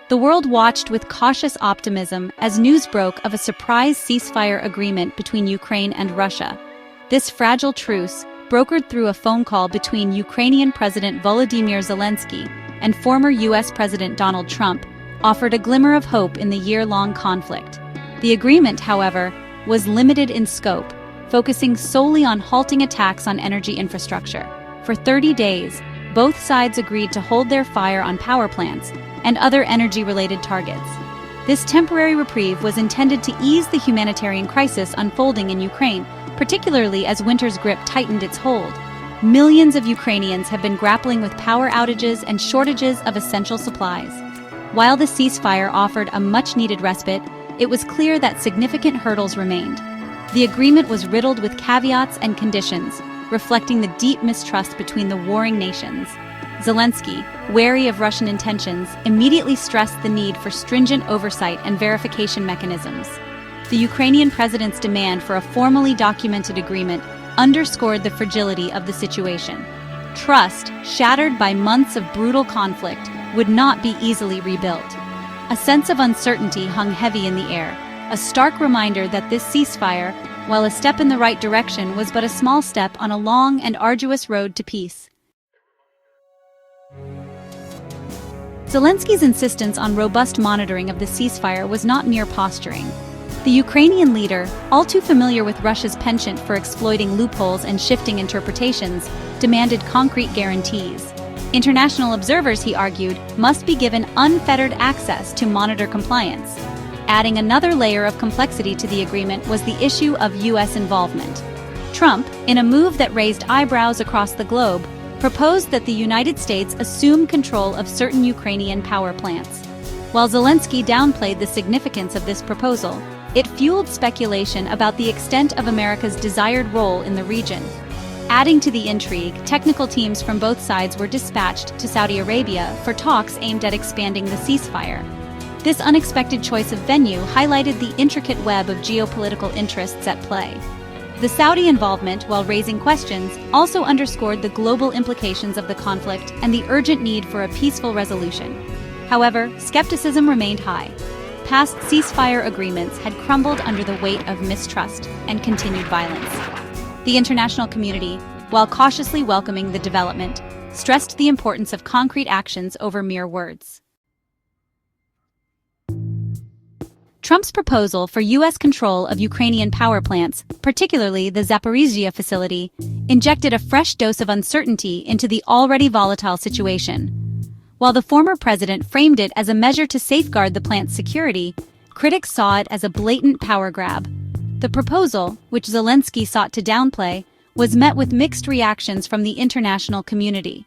The world watched with cautious optimism as news broke of a surprise ceasefire agreement between Ukraine and Russia. This fragile truce, brokered through a phone call between Ukrainian President Volodymyr Zelensky and former U.S. President Donald Trump, offered a glimmer of hope in the year-long conflict. The agreement, however, was limited in scope, focusing solely on halting attacks on energy infrastructure. For 30 days, both sides agreed to hold their fire on power plants and other energy-related targets. This temporary reprieve was intended to ease the humanitarian crisis unfolding in Ukraine, particularly as winter's grip tightened its hold. Millions of Ukrainians have been grappling with power outages and shortages of essential supplies. While the ceasefire offered a much-needed respite, it was clear that significant hurdles remained. The agreement was riddled with caveats and conditions, reflecting the deep mistrust between the warring nations. Zelensky, wary of Russian intentions, immediately stressed the need for stringent oversight and verification mechanisms. The Ukrainian president's demand for a formally documented agreement underscored the fragility of the situation. Trust, shattered by months of brutal conflict, would not be easily rebuilt. A sense of uncertainty hung heavy in the air, a stark reminder that this ceasefire, while a step in the right direction, was but a small step on a long and arduous road to peace. Zelensky's insistence on robust monitoring of the ceasefire was not mere posturing. The Ukrainian leader, all too familiar with Russia's penchant for exploiting loopholes and shifting interpretations, demanded concrete guarantees. International observers, he argued, must be given unfettered access to monitor compliance. Adding another layer of complexity to the agreement was the issue of U.S. involvement. Trump, in a move that raised eyebrows across the globe, proposed that the United States assume control of certain Ukrainian power plants. While Zelensky downplayed the significance of this proposal, it fueled speculation about the extent of America's desired role in the region. Adding to the intrigue, technical teams from both sides were dispatched to Saudi Arabia for talks aimed at expanding the ceasefire. This unexpected choice of venue highlighted the intricate web of geopolitical interests at play. The Saudi involvement, while raising questions, also underscored the global implications of the conflict and the urgent need for a peaceful resolution. However, skepticism remained high. Past ceasefire agreements had crumbled under the weight of mistrust and continued violence. The international community, while cautiously welcoming the development, stressed the importance of concrete actions over mere words. Trump's proposal for U.S. control of Ukrainian power plants, particularly the Zaporizhzhia facility, injected a fresh dose of uncertainty into the already volatile situation. While the former president framed it as a measure to safeguard the plant's security, critics saw it as a blatant power grab. The proposal, which Zelensky sought to downplay, was met with mixed reactions from the international community.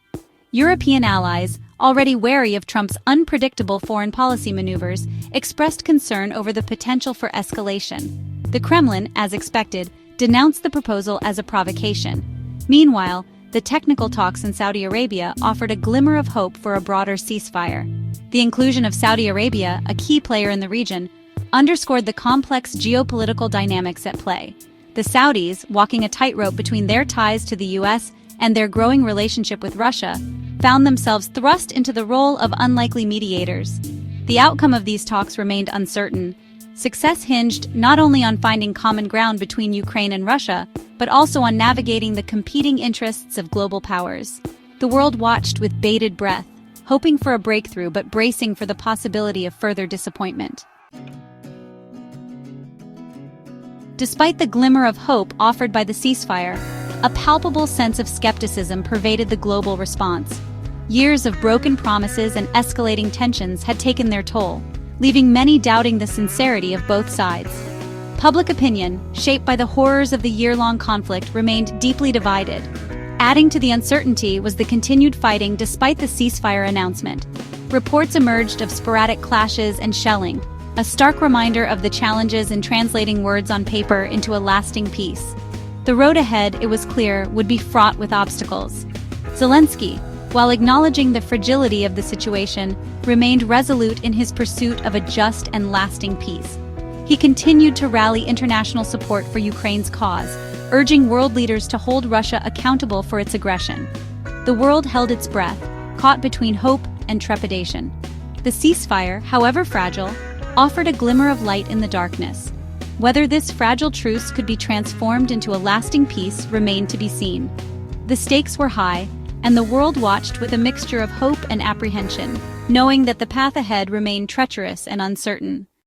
European allies, already wary of Trump's unpredictable foreign policy maneuvers, expressed concern over the potential for escalation. The Kremlin, as expected, denounced the proposal as a provocation. Meanwhile, the technical talks in Saudi Arabia offered a glimmer of hope for a broader ceasefire. The inclusion of Saudi Arabia, a key player in the region, underscored the complex geopolitical dynamics at play. The Saudis, walking a tightrope between their ties to the U.S. and their growing relationship with Russia, found themselves thrust into the role of unlikely mediators. The outcome of these talks remained uncertain. Success hinged not only on finding common ground between Ukraine and Russia, but also on navigating the competing interests of global powers. The world watched with bated breath, hoping for a breakthrough but bracing for the possibility of further disappointment. Despite the glimmer of hope offered by the ceasefire, a palpable sense of skepticism pervaded the global response. Years of broken promises and escalating tensions had taken their toll, leaving many doubting the sincerity of both sides. Public opinion, shaped by the horrors of the year-long conflict, remained deeply divided. Adding to the uncertainty was the continued fighting despite the ceasefire announcement. Reports emerged of sporadic clashes and shelling, a stark reminder of the challenges in translating words on paper into a lasting peace. The road ahead, it was clear, would be fraught with obstacles. Zelensky, while acknowledging the fragility of the situation, remained resolute in his pursuit of a just and lasting peace. He continued to rally international support for Ukraine's cause, urging world leaders to hold Russia accountable for its aggression. The world held its breath, caught between hope and trepidation. The ceasefire, however fragile, offered a glimmer of light in the darkness. Whether this fragile truce could be transformed into a lasting peace remained to be seen. The stakes were high, and the world watched with a mixture of hope and apprehension, knowing that the path ahead remained treacherous and uncertain.